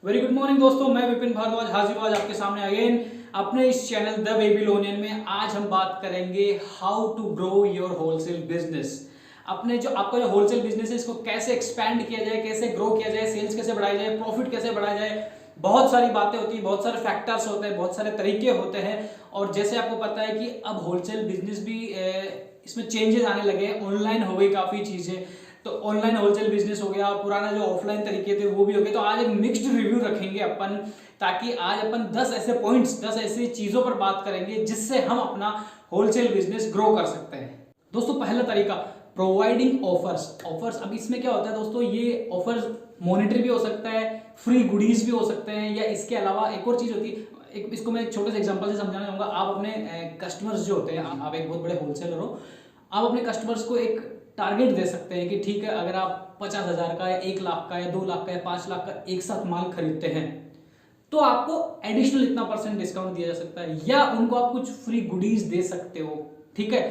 Very good morning दोस्तों, मैं विपिन भारद्वाज हाजिर हूँ आज आपके सामने अगेन अपने इस चैनल द बेबीलोनियन में। आज हम बात करेंगे how to grow your wholesale business. अपने जो आपका जो होलसेल बिजनेस है इसको कैसे एक्सपैंड किया जाए, कैसे ग्रो किया जाए, सेल्स कैसे बढ़ाई जाए, प्रॉफिट कैसे बढ़ाया जाए। बहुत सारी बातें होती है, बहुत सारे फैक्टर्स होते हैं, बहुत सारे तरीके होते हैं। और जैसे आपको पता है कि अब होलसेल बिजनेस भी इसमें चेंजेस आने लगे हैं, ऑनलाइन हो गई काफ़ी चीज़ें। तो ऑनलाइन होलसेल बिजनेस हो गया, पुराना जो ऑफलाइन तरीके थे वो भी हो गए। तो आज एक मिक्स्ड रिव्यू रखेंगे अपन, ताकि आज अपन 10 ऐसे पॉइंट्स, 10 ऐसी चीज़ों पर बात करेंगे जिससे हम अपना होलसेल बिजनेस ग्रो कर सकते हैं। दोस्तों पहला तरीका, प्रोवाइडिंग ऑफर्स। अब इसमें क्या होता है दोस्तों, ये ऑफर्स मॉनिटरी भी हो सकता है, फ्री गुडीज भी हो सकते हैं, या इसके अलावा एक और चीज़ होती है। इसको मैं एक छोटे से एग्जांपल से समझाना चाहूँगा। आप अपने कस्टमर्स जो होते हैं, आप एक बहुत बड़े होलसेलर हो, आप अपने कस्टमर्स को एक टारगेट दे सकते हैं कि ठीक है, अगर आप 50,000 का या 1 लाख का या 2 लाख का या 5 लाख का एक साथ माल खरीदते हैं तो आपको एडिशनल इतना % डिस्काउंट दिया जा सकता है, या उनको आप कुछ फ्री गुडीज दे सकते हो। ठीक है,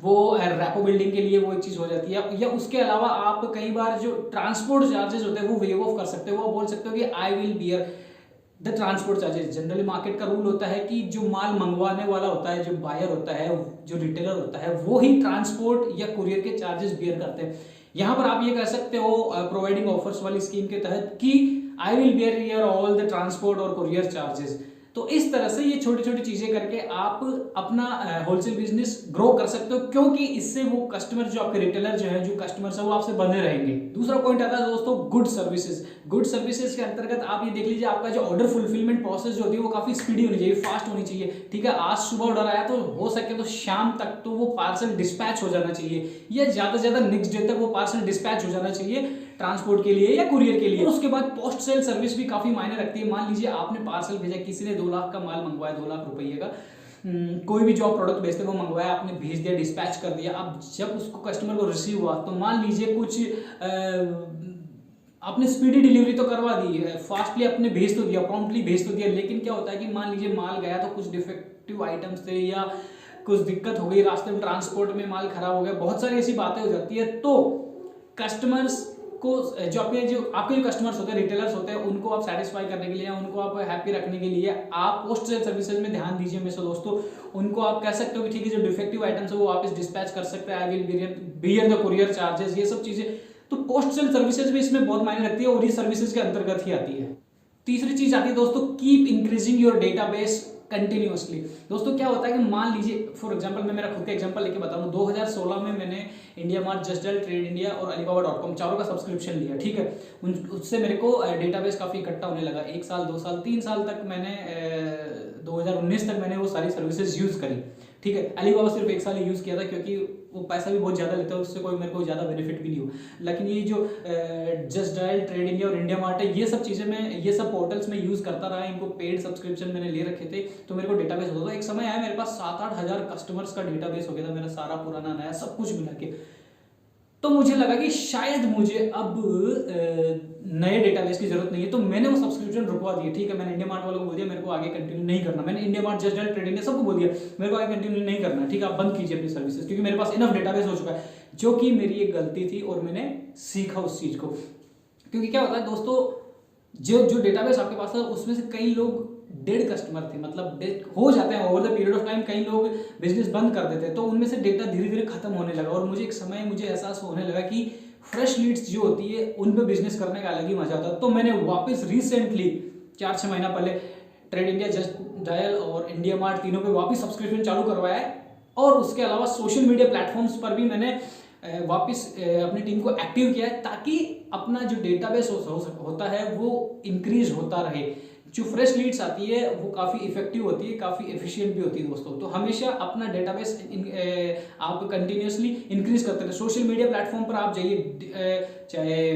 वो रैपो बिल्डिंग के लिए वो एक चीज हो जाती है। या उसके अलावा आप कई बार जो ट्रांसपोर्ट चार्जेस होते हैं वो वेव ऑफ कर सकते हो। वो बोल सकते हो कि I will bear the transport charges. Generally market का रूल होता है कि जो माल मंगवाने वाला होता है, जो बायर होता है, जो रिटेलर होता है, वो ही ट्रांसपोर्ट या कुरियर के चार्जेस बियर करते हैं। यहाँ पर आप ये कह सकते हो प्रोवाइडिंग ऑफर्स वाली स्कीम के तहत कि I will beer your all the transport और कुरियर चार्जेस। तो इस तरह से ये छोटी छोटी चीजें करके आप अपना होलसेल बिजनेस ग्रो कर सकते हो, क्योंकि इससे वो कस्टमर जो आपके रिटेलर जो है, जो कस्टमर्स है, वो आपसे बने रहेंगे। दूसरा पॉइंट आता है दोस्तों गुड सर्विसेज। गुड सर्विसेज के अंतर्गत आप ये देख लीजिए, आपका जो ऑर्डर फुलफिलमेंट प्रोसेस जो होती है वो काफी स्पीडी होनी चाहिए, फास्ट होनी चाहिए। ठीक है, आज सुबह ऑर्डर आया तो हो सके तो शाम तक तो वो पार्सल डिस्पैच हो जाना चाहिए, या ज्यादा से ज्यादा नेक्स्ट डे तक वो पार्सल डिस्पैच हो जाना चाहिए ट्रांसपोर्ट के लिए या कुरियर के लिए। और उसके बाद पोस्ट सेल सर्विस भी काफी मायने रखती है। मान लीजिए आपने पार्सल भेजा, किसी ने 2 लाख का माल मंगवाया, 2 लाख रुपये का, कोई भी जो प्रोडक्ट भेजते वो मंगवाया, आपने भेज दिया, डिस्पैच कर दिया। अब जब उसको कस्टमर को रिसीव हुआ तो मान लीजिए कुछ आपने स्पीडी डिलीवरी तो करवा दी है, फास्टली आपने भेज तो दिया, प्रॉम्प्टली भेज तो दिया, लेकिन क्या होता है कि मान लीजिए माल गया तो कुछ डिफेक्टिव आइटम्स थे, या कुछ दिक्कत हो गई रास्ते में, ट्रांसपोर्ट में माल खराब हो गया, बहुत सारी ऐसी बातें हो जाती है। तो कस्टमर्स को, जो आपके जो कस्टमर्स होते हैं, रिटेलर्स होते हैं, उनको आप सेटिस्फाई करने के लिए, उनको आप हैप्पी रखने के लिए आप पोस्ट सेल सर्विसेज में ध्यान दीजिए हमेशा दोस्तों। उनको आप कह सकते हो कि ठीक है, जो डिफेक्टिव आइटम्स है वो वापस डिस्पैच कर सकते हैं, I will bear the courier charges, ये सब चीजें। तो पोस्ट सेल सर्विसेज भी इसमें बहुत मायने रखती है और ये सर्विसेज के अंतर्गत ही आती है। तीसरी चीज आती है दोस्तों, keep increasing your database continuously. दोस्तों क्या होता है कि मान लीजिए, फॉर एग्जांपल मैं मेरा खुद का एग्जांपल लेके बताऊं, 2016 में मैंने India mart, just dial, trade India और alibaba.com चारों का सब्सक्रिप्शन लिया। ठीक है, उससे मेरे को डेटाबेस काफी इकट्ठा होने लगा। 1 साल, 2 साल, 3 साल तक मैंने 2019 तक मैंने वो सारी सर्विसेज यूज करी। ठीक है, अलीबाबा सिर्फ 1 साल ही यूज किया था, क्योंकि वो पैसा भी बहुत ज्यादा लेता है, उससे कोई मेरे को ज्यादा बेनिफिट भी नहीं हुआ। लेकिन ये जो जस्ट डायल, ट्रेड इंडिया और इंडिया मार्ट है, ये सब चीजें मैं, ये सब पोर्टल्स में यूज करता रहा। इनको पेड सब्सक्रिप्शन मैंने ले रखे थे, तो मेरे को डेटाबेस होता था। एक समय आया मेरे पास 7-8 हजार कस्टमर्स का डेटाबेस हो गया था, मेरा सारा पुराना नया सब कुछ मिला के। तो मुझे लगा कि शायद मुझे अब नए डेटाबेस की जरूरत नहीं है, तो मैंने वो सब्सक्रिप्शन रुकवा दिया। ठीक है, मैंने इंडिया मार्ट वालों को बोल दिया मेरे को आगे कंटिन्यू नहीं करना। मैंने India mart, just dial, trade India सबको बोल दिया मेरे को आगे कंटिन्यू नहीं करना। ठीक है, आप बंद कीजिए अपनी सर्विसेज, क्योंकि मेरे पास इनफ डेटाबेस हो चुका है, जो कि मेरी एक गलती थी और मैंने सीखा उस चीज को। क्योंकि क्या होता है दोस्तों, जो डेटाबेस आपके पास था उसमें से कई लोग डेड कस्टमर थे, मतलब डेड हो जाते हैं over the period of time, कई लोग बिजनेस बंद कर देते हैं, तो उनमें से डेटा धीरे धीरे खत्म होने लगा। और मुझे एक समय मुझे एहसास होने लगा कि फ्रेश लीड्स जो होती है उन पे बिजनेस करने का अलग ही मजा आता है। तो मैंने वापस रिसेंटली 4-6 महीना पहले ट्रेड इंडिया, जस्ट डायल और इंडिया मार्ट तीनों पे वापस सब्सक्रिप्शन चालू करवाया है। और उसके अलावा सोशल मीडिया प्लेटफॉर्म्स पर भी मैंने वापस अपनी टीम को एक्टिव किया है, ताकि अपना जो डेटाबेस होता है वो इंक्रीज होता रहे। जो फ्रेश लीड्स आती है वो काफ़ी इफेक्टिव होती है, काफ़ी एफिशिएंट भी होती है दोस्तों। तो हमेशा अपना डेटाबेस आप कंटिन्यूसली इंक्रीज करते रहे। सोशल मीडिया प्लेटफॉर्म पर आप जाइए, चाहे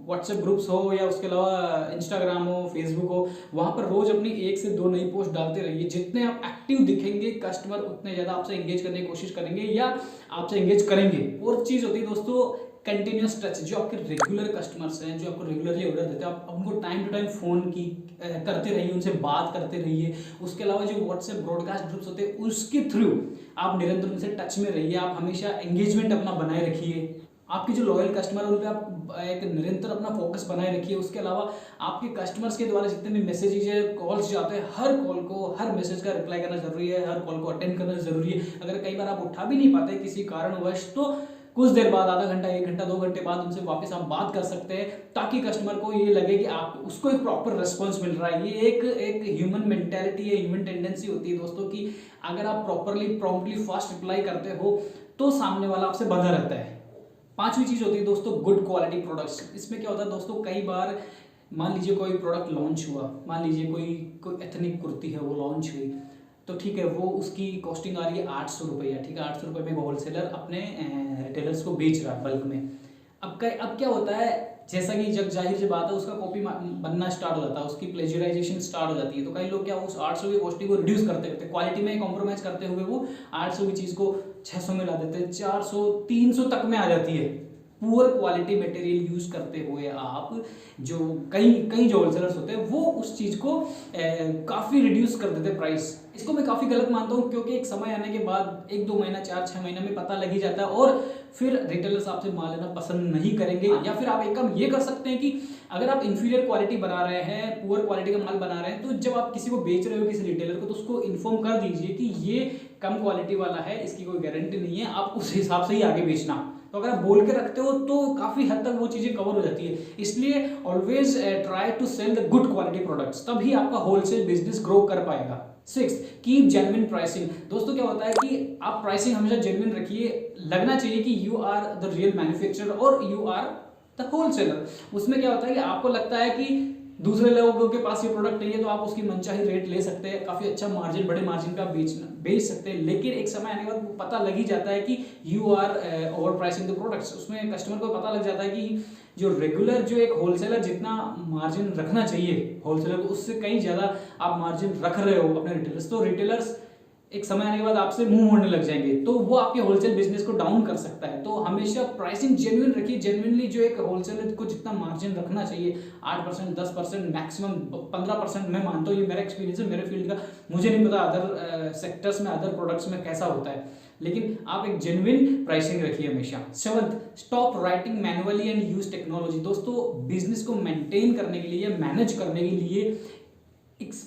व्हाट्सएप ग्रुप्स हो या उसके अलावा इंस्टाग्राम हो, फेसबुक हो, वहाँ पर रोज अपनी 1 से 2 नई पोस्ट डालते रहिए। जितने आप एक्टिव दिखेंगे कस्टमर उतने ज़्यादा आपसे एंगेज करने की कोशिश करेंगे या आपसे एंगेज करेंगे। और चीज़ होती है दोस्तों कंटिन्यूस टच। जो आपके रेगुलर कस्टमर्स हैं, जो आपको रेगुलरली ऑर्डर देते हैं, आप उनको टाइम टू टाइम फ़ोन की करते रहिए, उनसे बात करते रहिए। उसके अलावा जो व्हाट्सएप ब्रॉडकास्ट ग्रुप्स होते हैं उसके थ्रू आप निरंतर उनसे टच में रहिए, आप हमेशा एंगेजमेंट अपना बनाए रखिए। आपके जो लॉयल कस्टमर है उन पे आप एक निरंतर अपना फोकस बनाए रखिए। उसके अलावा आपके कस्टमर्स के द्वारा जितने भी मैसेजेज है, कॉल्स जाते हैं, हर कॉल को, हर मैसेज का रिप्लाई करना जरूरी है, हर कॉल को अटेंड करना जरूरी है। अगर कई बार आप उठा भी नहीं पाते किसी कारणवश, तो कुछ देर बाद, आधा घंटा, 1 घंटा, 2 घंटे बाद उनसे वापस आप बात कर सकते हैं, ताकि कस्टमर को ये लगे कि आप उसको एक प्रॉपर रिस्पॉन्स मिल रहा है। ये एक ह्यूमन मेंटेलिटी है, ह्यूमन टेंडेंसी होती है दोस्तों की अगर आप प्रॉपरली, प्रॉम्प्टली, फास्ट रिप्लाई करते हो तो सामने वाला आपसे बंधा रहता है। पांचवी चीज होती है दोस्तों गुड क्वालिटी प्रोडक्ट्स। इसमें क्या होता है दोस्तों, कई बार मान लीजिए कोई प्रोडक्ट लॉन्च हुआ, मान लीजिए कोई एथनिक कुर्ती है वो लॉन्च हुई, तो ठीक है, वो उसकी कॉस्टिंग आ रही है 800 रुपये, ठीक है, 800 रुपये में होलसेलर अपने रिटेलर्स को बेच रहा है बल्क में। अब क्या होता है, जैसा कि जब जाहिर सी बात है उसका कॉपी बनना स्टार्ट हो जाता है, उसकी प्लेजराइजेशन स्टार्ट हो जाती है, तो कई लोग क्या उस 800 की कॉस्टिंग को रिड्यूस करते करते क्वालिटी में कॉम्प्रोमाइज करते हुए वो 800 की चीज़ को 600 में ला देते हैं, 400, 300 तक में आ जाती है। पुअर क्वालिटी मटेरियल यूज करते हुए आप, जो कई जो होलसेलर्स होते हैं वो उस चीज को काफी रिड्यूस कर देते हैं प्राइस। इसको मैं काफी गलत मानता हूँ, क्योंकि एक समय आने के बाद 1-2 महीना, 4-6 महीने में पता लग ही जाता है और फिर रिटेलर्स आपसे माल लेना पसंद नहीं करेंगे। या फिर आप एक काम ये कर सकते हैं कि अगर आप इंफीरियर क्वालिटी बना रहे हैं, पुअर क्वालिटी का माल बना रहे हैं, तो जब आप किसी को बेच रहे हो, किसी रिटेलर को, तो उसको इन्फॉर्म कर दीजिए कि ये कम क्वालिटी वाला है, इसकी कोई गारंटी नहीं है, आप उस हिसाब से ही आगे बेचना। तो अगर आप बोल के रखते हो तो काफी हद तक वो चीजें कवर हो जाती है। इसलिए always try to sell the good quality products, तभी आपका होलसेल बिजनेस ग्रो कर पाएगा। 6, कीप जेन्युइन प्राइसिंग। दोस्तों क्या होता है कि आप प्राइसिंग हमेशा जेन्युइन रखिए, लगना चाहिए कि you are the real manufacturer और यू आर द होलसेलर। उसमें क्या होता है कि आपको लगता है कि दूसरे लोगों के पास ये प्रोडक्ट नहीं है, तो आप उसकी मनचाही रेट ले सकते हैं, काफी अच्छा मार्जिन, बड़े मार्जिन का बेच सकते हैं, लेकिन एक समय आने के बाद पता लग ही जाता है कि you are over pricing the products. उसमें कस्टमर को पता लग जाता है कि जो रेगुलर, जो एक होलसेलर जितना मार्जिन रखना चाहिए होलसेलर को, उससे कहीं ज्यादा आप मार्जिन रख रहे हो अपने रिटेलर्स, तो रिटेलर्स एक समय आने के बाद आपसे मुंह मोड़ने लग जाएंगे, तो वो आपके होलसेल बिजनेस को डाउन कर सकता है। तो हमेशा प्राइसिंग जेन्युइन रखिए। जेन्युइनली जो एक होलसेलर को जितना मार्जिन रखना चाहिए, 8%, 10%, मैक्सिमम 15%, मैं मानता हूँ, ये मेरा एक्सपीरियंस है, मेरे फील्ड का, मुझे नहीं पता अदर सेक्टर्स में, अदर प्रोडक्ट्स में कैसा होता है, लेकिन आप एक जेन्युइन प्राइसिंग रखिए हमेशा। 7, stop writing manually and use technology. दोस्तों बिजनेस को मेंटेन करने के लिए, मैनेज करने के लिए,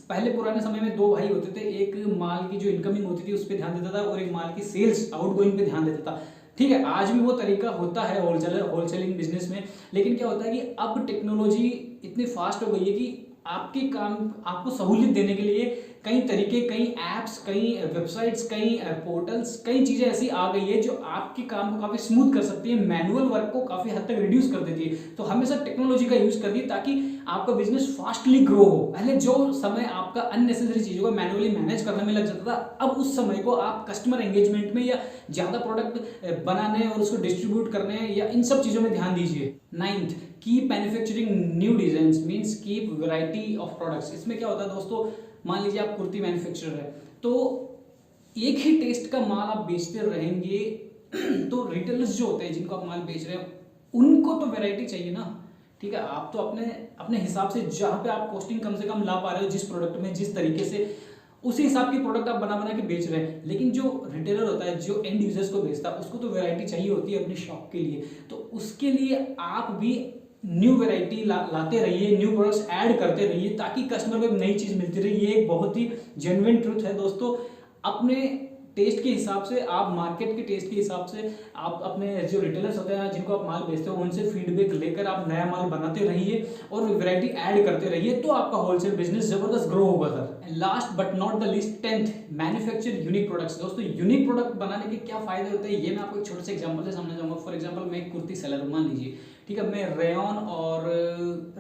पहले पुराने समय में 2 भाई होते थे, एक माल की जो इनकमिंग होती थी उस पर ध्यान देता था और एक माल की सेल्स आउटगोइंग पे ध्यान देता था। ठीक है, आज भी वो तरीका होता है होलसेलिंग बिजनेस में, लेकिन क्या होता है कि अब टेक्नोलॉजी इतनी फास्ट हो गई है कि आपके काम, आपको सहूलियत देने के लिए कई तरीके, कई एप्स, कई वेबसाइट्स, कई पोर्टल्स, कई चीजें ऐसी आ गई है जो आपके काम को काफी स्मूथ कर सकती है, मैनुअल वर्क को काफी हद तक रिड्यूस कर देती है। तो हमेशा टेक्नोलॉजी का यूज करिए ताकि आपका बिजनेस फास्टली ग्रो हो। पहले जो समय आपका अननेसेसरी चीजों को मैनुअली मैनेज करने में लग जाता था, अब उस समय को आप कस्टमर एंगेजमेंट में या ज्यादा प्रोडक्ट बनाने और उसको डिस्ट्रीब्यूट करने या इन सब चीजों में ध्यान दीजिए। 9th, keep manufacturing new design, means keep variety of products. इसमें क्या होता है दोस्तों, मान लीजिए आप कुर्ती मैन्युफैक्चरर है, तो एक ही टेस्ट का माल आप बेचते रहेंगे तो रिटेलर्स जो होते हैं जिनको आप माल बेच रहे हैं उनको तो वैरायटी चाहिए ना। ठीक है, आप तो अपने हिसाब से, जहाँ पे आप कॉस्टिंग कम से कम ला पा रहे हो, जिस प्रोडक्ट में जिस तरीके से, उसी हिसाब की प्रोडक्ट आप बना के बेच रहे हैं। लेकिन जो रिटेलर होता है, जो एंड यूजर्स को बेचता है, उसको तो वैरायटी चाहिए होती है अपनी शॉप के लिए। तो उसके लिए आप भी न्यू वैरायटी लाते रहिए, न्यू प्रोडक्ट्स ऐड करते रहिए, ताकि कस्टमर को एक नई चीज मिलती रही। ये एक बहुत ही जेन्युइन ट्रुथ है दोस्तों। अपने टेस्ट के हिसाब से, आप मार्केट के टेस्ट के हिसाब से, आप अपने जो रिटेलर्स होते हैं जिनको आप माल बेचते हो उनसे फीडबैक लेकर आप नया माल बनाते रहिए और वैरायटी ऐड करते रहिए, तो आपका होलसेल बिजनेस जबरदस्त ग्रो होगा sir. Last but not the least, 10th, manufacture unique products. दोस्तों यूनिक प्रोडक्ट बनाने के क्या फायदे होते हैं, ये मैं आपको एक छोटे से एग्जांपल से समझना चाहूंगा। फॉर एग्जांपल, मैं एक कुर्ती सेलर हूं, मान लीजिए, ठीक है, मैं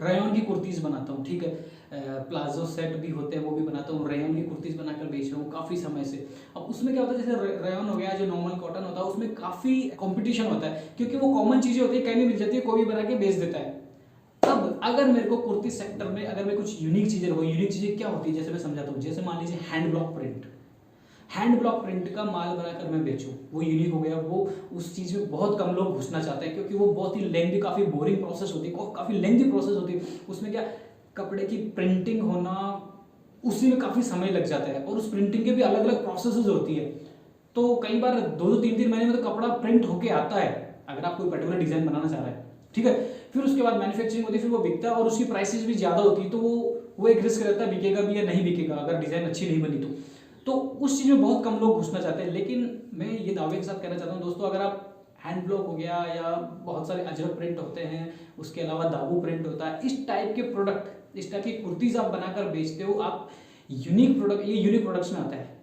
रेयन की कुर्तीज बनाता हूँ, ठीक है, प्लाजो सेट भी होते हैं वो भी बनाता हूँ, रेयन की कुर्तीज बनाकर बेच रहा हूँ काफी समय से। अब उसमें क्या होता है, जैसे रेयन हो गया, जो नॉर्मल कॉटन होता है, उसमें काफी कंपटीशन होता है, क्योंकि वो कॉमन चीजें होती है, कहीं भी मिल जाती है, कोई भी बना के बेच देता है। अब अगर मेरे को कुर्ती सेक्टर में अगर मैं कुछ यूनिक चीजें क्या होती है, जैसे मैं समझाता हूँ, जैसे मान लीजिए हैंड ब्लॉक प्रिंट का माल बनाकर मैं बेचूं, वो यूनिक हो गया। वो उस चीज में बहुत कम लोग घुसना चाहते हैं, क्योंकि वो बहुत ही लेंथी, काफी बोरिंग प्रोसेस होती है, काफी लेंथी प्रोसेस होती है। उसमें क्या, कपड़े की प्रिंटिंग होना, उसी में काफी समय लग जाता है, और उस प्रिंटिंग के भी अलग अलग प्रोसेसेस होती है। तो कई बार 2-3 महीने में तो कपड़ा प्रिंट होके आता है, अगर आप कोई पर्टिकुलर डिज़ाइन बनाना चाह रहे हैं, ठीक है, फिर उसके बाद मैन्युफैक्चरिंग होती है, फिर वो बिकता है और उसकी प्राइसेस भी ज़्यादा होती है, तो वो एक रिस्क रहता है बिकेगा भी या नहीं बिकेगा अगर डिज़ाइन अच्छी नहीं बनी तो उस चीज़ में बहुत कम लोग घुसना चाहते हैं। लेकिन मैं ये दावे के साथ कहना चाहता हूँ दोस्तों, अगर आप हैंड ब्लॉक हो गया या बहुत सारे अजरक प्रिंट होते हैं, उसके अलावा दागू प्रिंट होता है, इस टाइप के प्रोडक्ट, इस टाइप की कुर्तीज़ आप बनाकर बेचते हो, आप यूनिक प्रोडक्ट, ये यूनिक प्रोडक्ट्स में आता है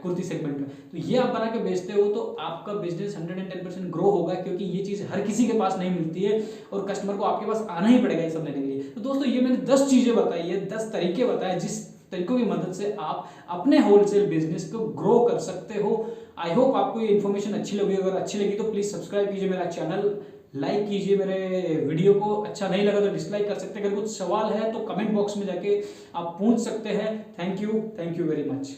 कुर्ती सेगमेंट में, तो ये आप बना के बेचते हो तो आपका बिजनेस 110% ग्रो होगा, क्योंकि ये चीज़ हर किसी के पास नहीं मिलती है और कस्टमर को आपके पास आना ही पड़ेगा ये सब लेने के लिए। तो दोस्तों ये मैंने 10 चीज़ें बताई है, 10 तरीके बताए जिस तरीकों की मदद से आप अपने होलसेल बिजनेस को ग्रो कर सकते हो। आई होप आपको ये इन्फॉर्मेशन अच्छी लगी, अगर अच्छी लगी तो प्लीज़ सब्सक्राइब कीजिए मेरा चैनल, लाइक कीजिए मेरे वीडियो को, अच्छा नहीं लगा तो डिसलाइक कर सकते हैं, अगर कुछ सवाल है तो कमेंट बॉक्स में जाके आप पूछ सकते हैं। Thank you very much.